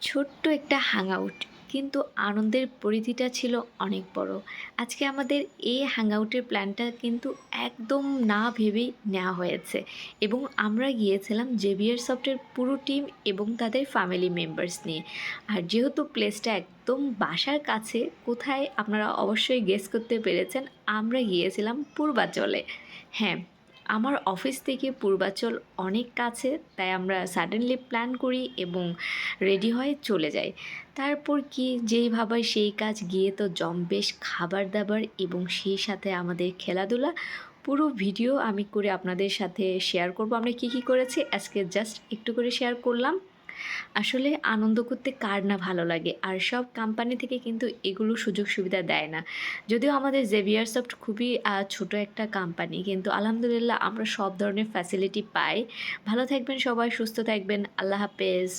ছোট্ট একটা হ্যাংআউট কিন্তু আনন্দের পরিধিটা ছিল অনেক বড়। আজকে আমাদের এই হ্যাংআউটের প্ল্যানটা কিন্তু একদম না ভেবেই নেওয়া হয়েছে এবং আমরা গিয়েছিলাম জেভিয়ার সফটের পুরো টিম এবং তাদের ফ্যামিলি মেম্বার্স নিয়ে। আর যেহেতু প্লেসটা একদম বাসার কাছে, কোথায় আপনারা অবশ্যই গেস করতে পেরেছেন, আমরা গিয়েছিলাম পূর্বাচলে। হ্যাঁ, আমার অফিস থেকে পূর্বাচল অনেক কাছে, তাই আমরা সাডেনলি প্ল্যান করি এবং রেডি হয়ে চলে যাই। তারপর কি যেই ভাবা সেই কাজ, গিয়ে তো জম্পেশ খাবার দাবার এবং সেই সাথে আমাদের খেলাধুলা। পুরো ভিডিও আমি করে আপনাদের সাথে শেয়ার করব আমরা কি কি করেছি, আজকে জাস্ট একটু করে শেয়ার করলাম। আসলে আনন্দ করতে কার না ভালো লাগে, আর সব কোম্পানি থেকে কিন্তু এগুলো সুযোগ সুবিধা দেয় না। যদিও আমাদের জেভিয়ার সফট খুবই ছোট একটা কোম্পানি, কিন্তু আলহামদুলিল্লাহ আমরা সব ধরনের ফ্যাসিলিটি পাই। ভালো থাকবেন সবাই, সুস্থ থাকবেন, আল্লাহ হাফেজ।